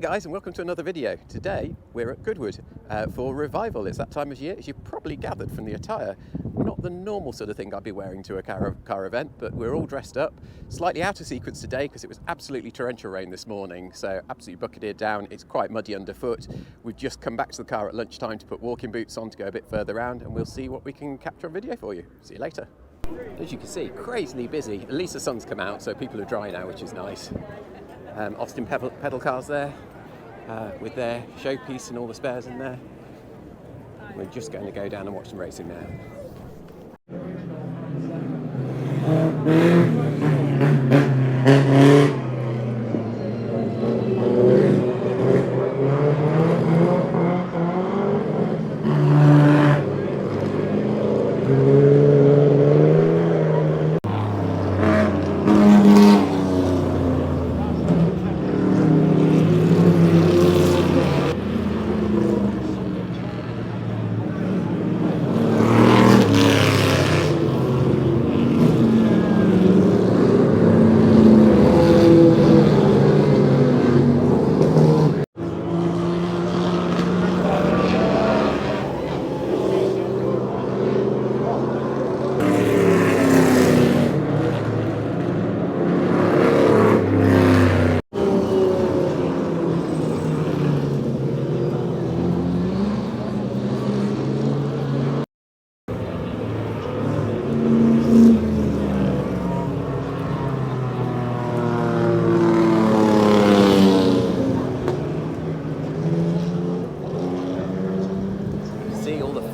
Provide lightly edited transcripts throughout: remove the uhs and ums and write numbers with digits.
guys, and welcome to another video. Today we're at Goodwood for Revival. It's that time of year, as you've probably gathered from the attire. Not the normal sort of thing I'd be wearing to a car event, but we're all dressed up. Slightly out of sequence today because it was absolutely torrential rain this morning, so absolutely bucketed down. It's quite muddy underfoot. We've just come back to the car at lunchtime to put walking boots on to go a bit further around, and we'll see what we can capture on video for you. See you later. As you can see, crazily busy. At least the sun's come out, so people are dry now, which is nice. Austin pedal cars there with their showpiece and all the spares in there. We're just going to go down and watch some racing now.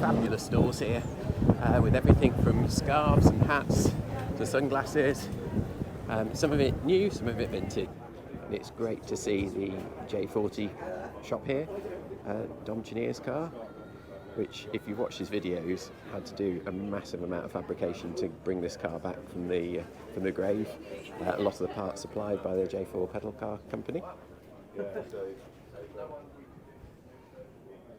Fabulous stores here with everything from scarves and hats to sunglasses, some of it new, some of it vintage. And it's great to see the J40 shop here, Dom Chinier's car, which, if you've watched his videos, had to do a massive amount of fabrication to bring this car back from the grave. A lot of the parts supplied by the J4 pedal car company.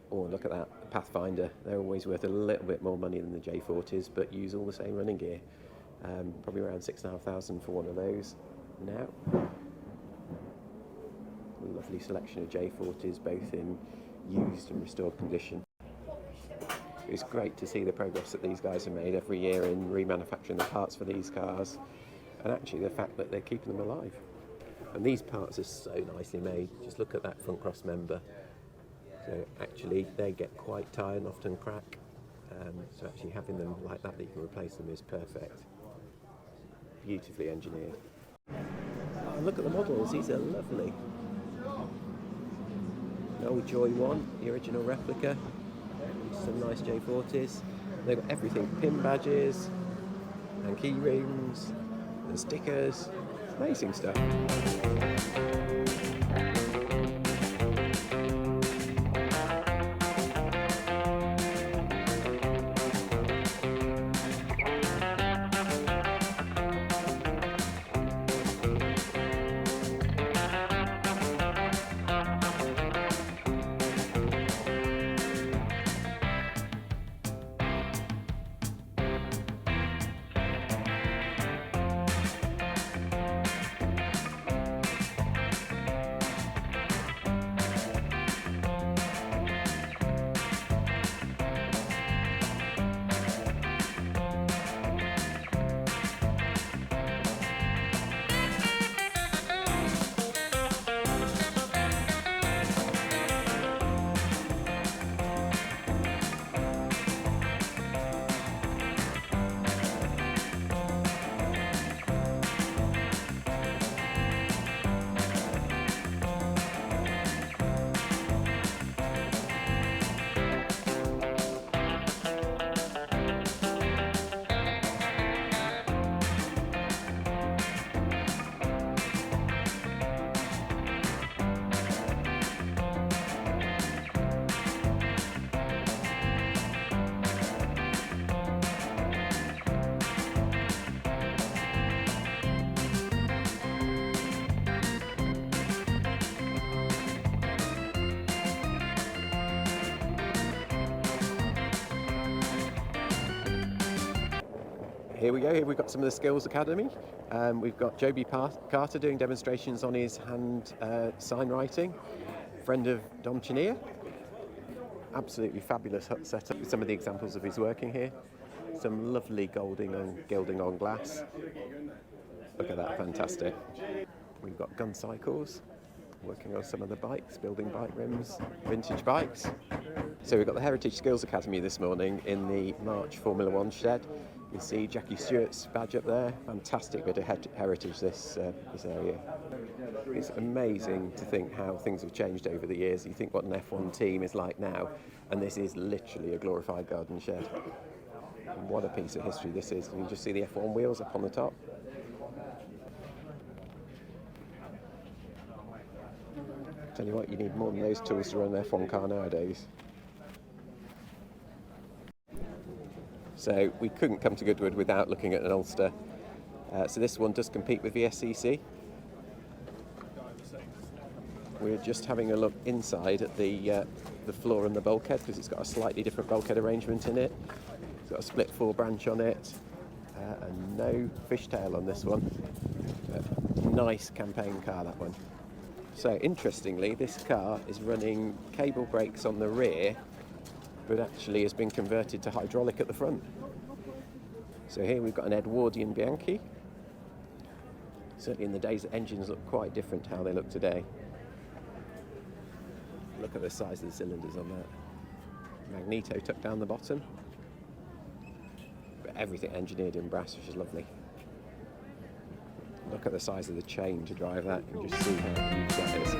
Oh, look at that, Pathfinder. They're always worth a little bit more money than the J40s, but use all the same running gear. Probably around £6,500 for one of those now. Lovely selection of J40s, both in used and restored condition. It's great to see the progress that these guys have made every year in remanufacturing the parts for these cars, and actually the fact that they're keeping them alive. And these parts are so nicely made. Just look at that front cross member. So actually they get quite tired and often crack, so actually having them like that you can replace them is perfect. Beautifully engineered. Oh, look at the models, these are lovely. The old Joy 1, the original replica, some nice J40s. They've got everything, pin badges and key rings and stickers, amazing stuff. Here we go, here we've got some of the Skills Academy. We've got Joby Carter doing demonstrations on his hand sign writing. friend of Dom Chenier. Absolutely fabulous hut setup with some of the examples of his working here. Some lovely gilding on glass. Look at that, fantastic. We've got gun cycles, working on some of the bikes, building bike rims, vintage bikes. So we've got the Heritage Skills Academy this morning in the March Formula One shed. You can see Jackie Stewart's badge up there. Fantastic bit of heritage, this area. It's amazing to think how things have changed over the years. You think what an F1 team is like now, and this is literally a glorified garden shed. And what a piece of history this is. You can just see the F1 wheels up on the top. Tell you what, you need more than those tools to run an F1 car nowadays. So we couldn't come to Goodwood without looking at an Ulster. So this one does compete with the SCC. We're just having a look inside at the floor and the bulkhead, because it's got a slightly different bulkhead arrangement in it. It's got a split 4 branch on it, and no fishtail on this one. Nice campaign car, that one. So interestingly, this car is running cable brakes on the rear, but actually has been converted to hydraulic at the front. So here we've got an Edwardian Bianchi. Certainly in the days that engines look quite different to how they look today. Look at the size of the cylinders on that. Magneto tucked down the bottom. But everything engineered in brass, which is lovely. Look at the size of the chain to drive that. You can just see how huge that is.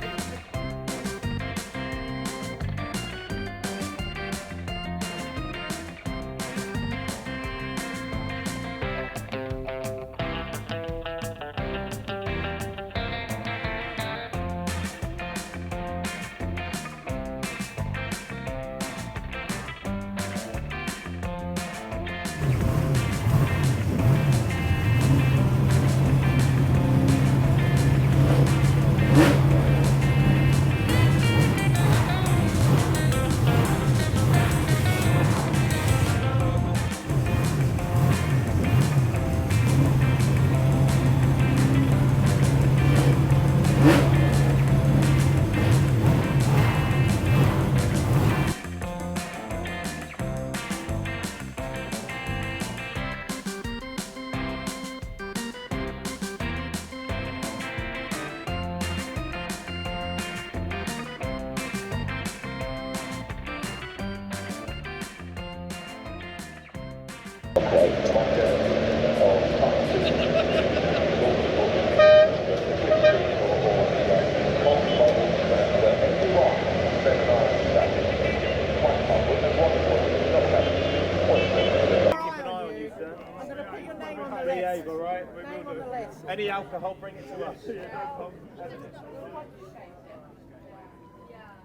Any alcohol, bring it to us.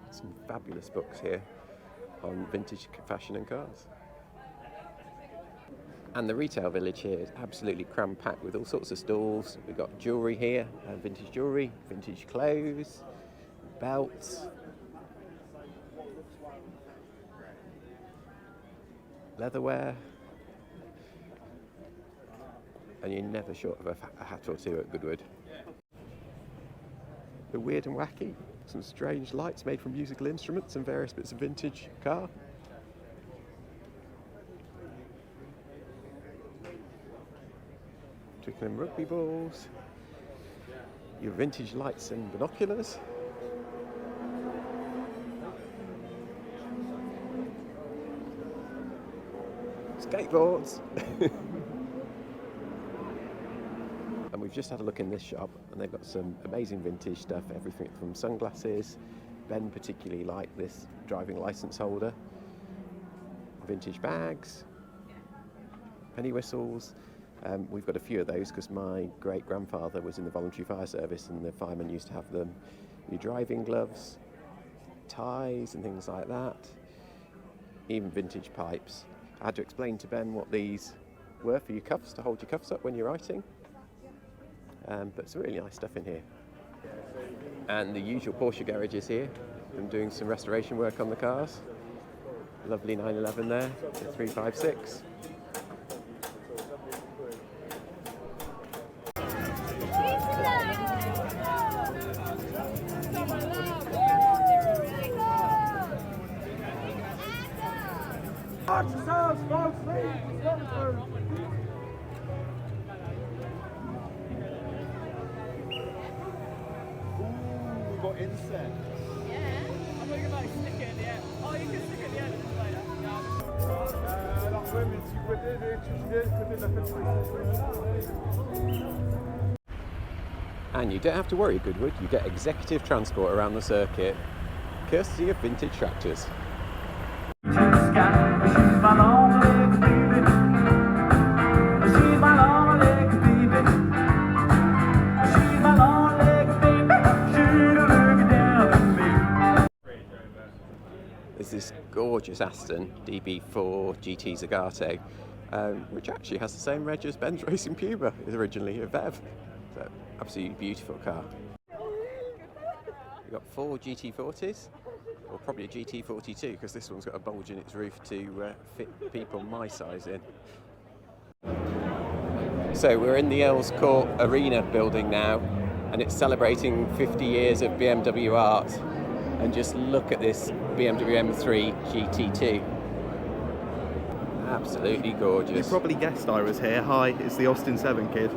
Some fabulous books here on vintage fashion and cars. And the retail village here is absolutely cram-packed with all sorts of stalls. We've got jewellery here, vintage jewellery, vintage clothes, belts, leatherware. And you're never short of a hat or two at Goodwood. The weird and wacky, some strange lights made from musical instruments and various bits of vintage car. Twickenham rugby balls, your vintage lights and binoculars. Skateboards. And we've just had a look in this shop, and they've got some amazing vintage stuff, everything from sunglasses. Ben particularly liked this driving licence holder. Vintage bags, penny whistles. We've got a few of those because my great-grandfather was in the voluntary fire service, and the firemen used to have them. Your driving gloves, ties and things like that. Even vintage pipes. I had to explain to Ben what these were for your cuffs, to hold your cuffs up when you're writing. But some really nice stuff in here. And the usual Porsche garage is here. I'm doing some restoration work on the cars. Lovely 911 there, the 356. We've got incense. And you don't have to worry, Goodwood, you get executive transport around the circuit, courtesy of Vintage Tractors. There's this gorgeous Aston DB4 GT Zagato, which actually has the same reg as Ben's Racing Puma, is originally a Vev. So, absolutely beautiful car. We've got 4 GT40s, or probably a GT42, because this one's got a bulge in its roof to fit people my size in. So we're in the Earls Court Arena building now, and it's celebrating 50 years of BMW art. And just look at this BMW M3 GT2. Absolutely gorgeous. You probably guessed I was here. Hi, it's the Austin 7 kid.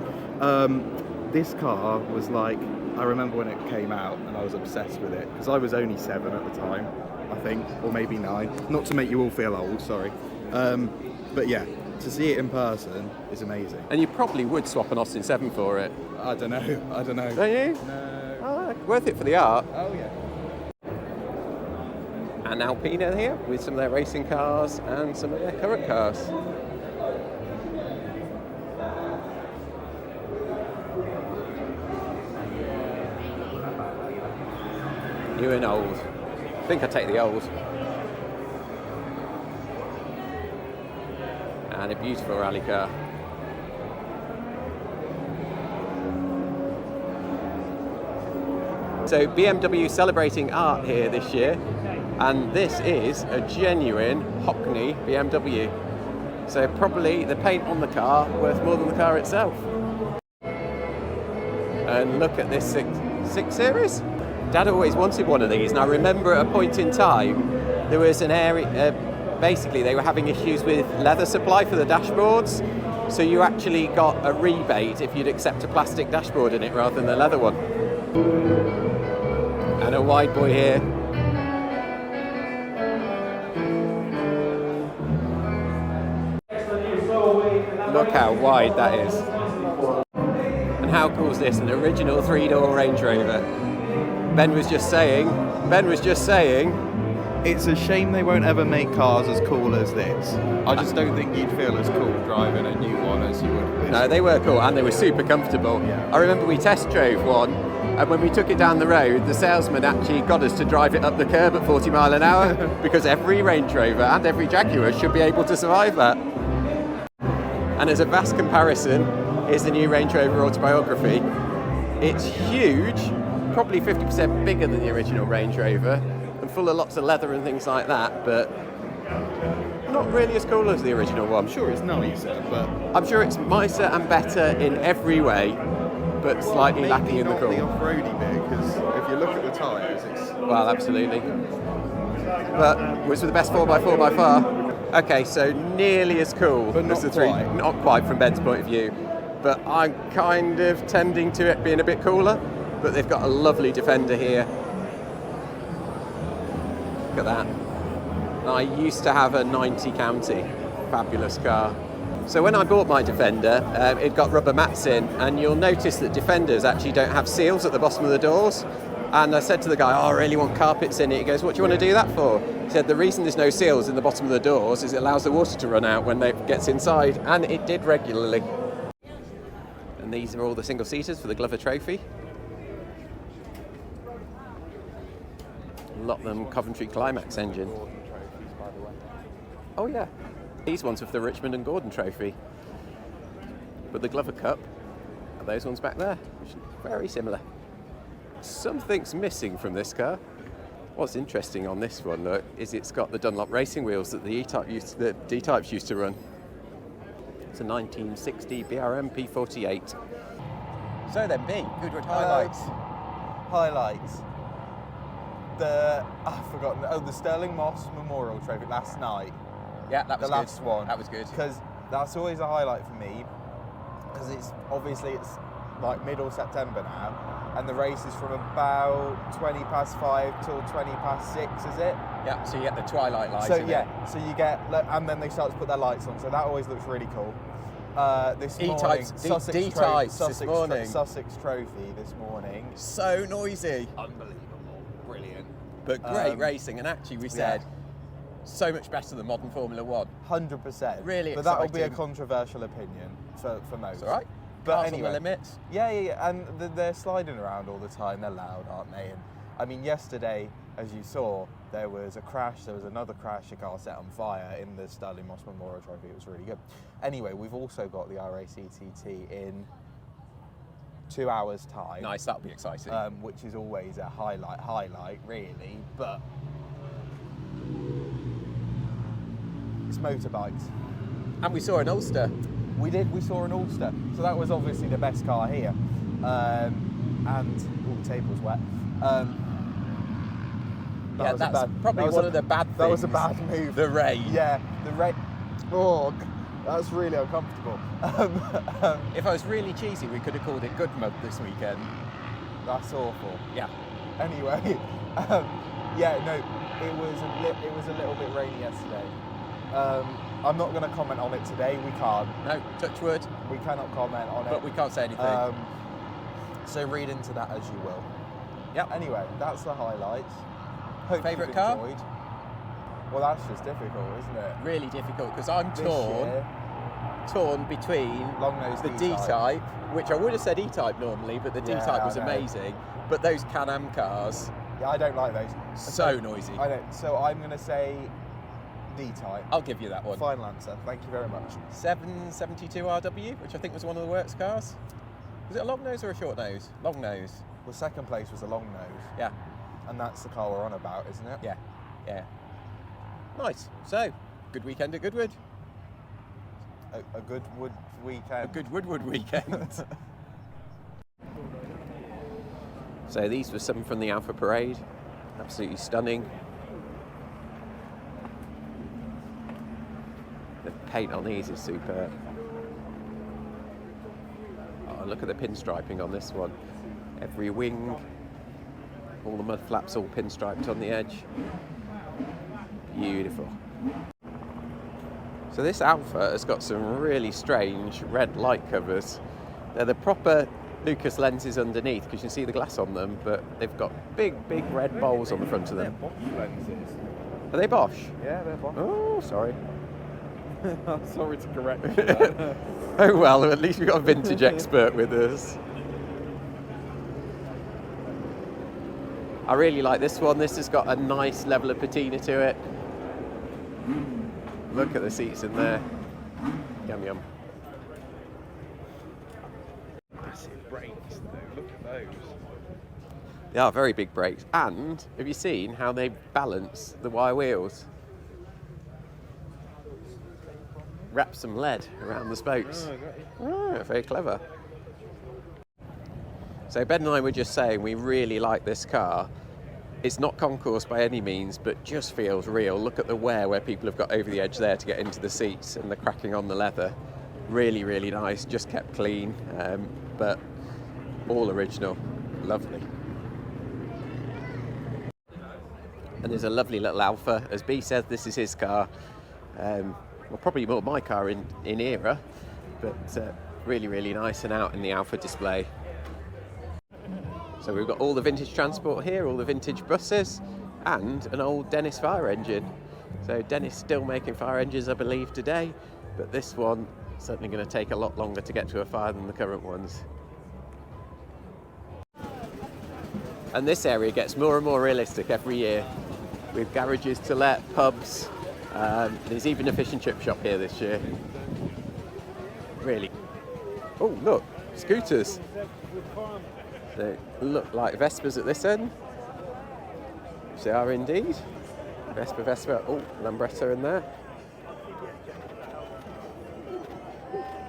This car was like, I remember when it came out and I was obsessed with it because I was only 7 at the time, I think, or maybe 9. Not to make you all feel old, sorry. But yeah, to see it in person is amazing. And you probably would swap an Austin 7 for it. I don't know. Don't you? No. Oh, worth it for the art. Oh yeah. And Alpina here with some of their racing cars and some of their current cars. New and old. I think I'd take the old. And a beautiful rally car. So BMW celebrating art here this year, and this is a genuine Hockney BMW. So probably the paint on the car worth more than the car itself. And look at this 6 Series. Dad always wanted one of these, and I remember at a point in time there was an area, basically they were having issues with leather supply for the dashboards, so you actually got a rebate if you'd accept a plastic dashboard in it rather than the leather one. And a wide boy here. Look how wide that is. And how cool is this? An original 3-door Range Rover. Ben was just saying, It's a shame they won't ever make cars as cool as this. I just don't think you'd feel as cool driving a new one as you would this. No, they were cool and they were super comfortable. Yeah. I remember we test drove one, and when we took it down the road, the salesman actually got us to drive it up the curb at 40 mile an hour because every Range Rover and every Jaguar should be able to survive that. And as a vast comparison, here's the new Range Rover Autobiography. It's huge, probably 50% bigger than the original Range Rover, and full of lots of leather and things like that, but not really as cool as the original one. I'm sure it's nicer, but I'm sure it's nicer and better in every way, but slightly maybe lacking in the not cool. the off-roady bit, because if you look at the tyres, it's... Well, absolutely. But was the best 4x4 by far. Okay, so nearly as cool But as not the 3. quite. Not quite from Ben's point of view, but I'm kind of tending to it being a bit cooler. But they've got a lovely Defender here. Look at that. I used to have a 90 County, fabulous car. So when I bought my Defender, it got rubber mats in, and you'll notice that Defenders actually don't have seals at the bottom of the doors. And I said to the guy, oh, I really want carpets in it. He goes, what do you want to do that for? He said, the reason there's no seals in the bottom of the doors is it allows the water to run out when it gets inside, and it did regularly. And these are all the single seaters for the Glover Trophy. A lot of them Coventry Climax engine. Oh yeah, these ones are for the Richmond and Gordon Trophy. But the Glover Cup are those ones back there, which are very similar. Something's missing from this car. What's interesting on this one, look, is it's got the Dunlop racing wheels that the D-Types used to run. It's a 1960 BRM P48. So then, B, Goodwood highlights. Highlights. I've forgotten. Oh, the Sterling Moss Memorial Trophy last night. Yeah, that was the last good. one. That was good. Because that's always a highlight for me. Because it's like middle September now, and the race is from about 20 past 5 till 20 past 6, is it? Yeah, so you get the twilight light. So in it. so you get, and then they start to put their lights on. So that always looks really cool. This morning, Sussex Trophy this morning. So noisy. Unbelievable, brilliant. But great racing, and actually we said so much better than modern Formula 1. 100%. Really but exciting. that will be a controversial opinion for most. It's all right. But Cars anyway, on the limits. Yeah, and they're sliding around all the time. They're loud, aren't they? And I mean, yesterday, as you saw, there was a crash. There was another crash. A car set on fire in the Sterling Moss Memorial Trophy. It was really good. Anyway, we've also got the RACTT in 2 hours' time. Nice, that'll be exciting. Which is always a highlight, really. But it's motorbikes. And we saw an Ulster. We saw an Ulster, so that was obviously the best car here. And the table was wet. That's probably one of the bad things. That was a bad move. The rain. Yeah, the rain. Oh, that's really uncomfortable. If I was really cheesy, we could have called it Goodwood this weekend. That's awful. Yeah. Anyway, it was a little bit rainy yesterday. I'm not going to comment on it today. We can't. No, touch wood. We cannot comment on it. But we can't say anything. So read into that as you will. Yep. Anyway, that's the highlights. Hope Favourite you've car? enjoyed. Well, that's just difficult, isn't it? Really difficult because I'm This torn between Long-nose the D-type. D-type, which I would have said E-type normally, but the Yeah, D-type was I know. amazing. But those Can-Am cars, Yeah, I don't like those. so noisy. I don't. So I'm going to say D-type. I'll give you that one. Final answer. Thank you very much. 772 RW, which I think was one of the works cars. Was it a long nose or a short nose? Long nose. Well, second place was a long nose, Yeah, and that's the car we're on about, isn't it? yeah. Nice. So, good weekend at Goodwood. A good wood weekend. A good Woodwood weekend. So these were some from the Alpha Parade. Absolutely stunning. The paint on these is superb. Oh, look at the pinstriping on this one. Every wing, all the mud flaps all pinstriped on the edge. Beautiful. So this Alpha has got some really strange red light covers. They're the proper Lucas lenses underneath because you can see the glass on them, but they've got big red bowls on the front of them. They're Bosch lenses. Are they Bosch? Yeah, they're Bosch. Oh, sorry. Sorry to correct you there. Oh well, at least we've got a vintage expert with us. I really like this one. This has got a nice level of patina to it. Look at the seats in there. Yum yum. Massive brakes though, look at those. They are very big brakes. And have you seen how they balance the wire wheels? Wrap some lead around the spokes. Oh, very clever. So Ben and I were just saying we really like this car. It's not concourse by any means, but just feels real. Look at the wear where people have got over the edge there to get into the seats and the cracking on the leather. Really nice, just kept clean, but all original. Lovely. And there's a lovely little Alpha. As B says, this is his car. Well, probably more my car in era, but really nice and out in the Alpha display. So we've got all the vintage transport here, all the vintage buses, and an old Dennis fire engine. So Dennis still making fire engines, I believe, today, but this one certainly going to take a lot longer to get to a fire than the current ones. And this area gets more and more realistic every year, with garages to let, pubs. There's even a fish and chip shop here this year. Really. Oh, look, scooters. They look like Vespas at this end, which they are indeed. Vespa. Oh, Lambretta in there.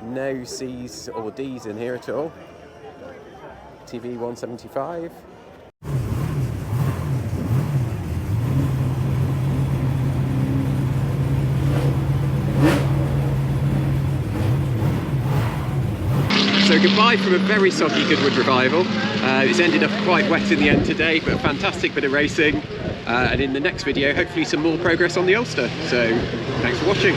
No C's or D's in here at all. TV 175. So goodbye from a very soggy Goodwood revival. It's ended up quite wet in the end today, but a fantastic bit of racing. And in the next video, hopefully some more progress on the Ulster. So thanks for watching.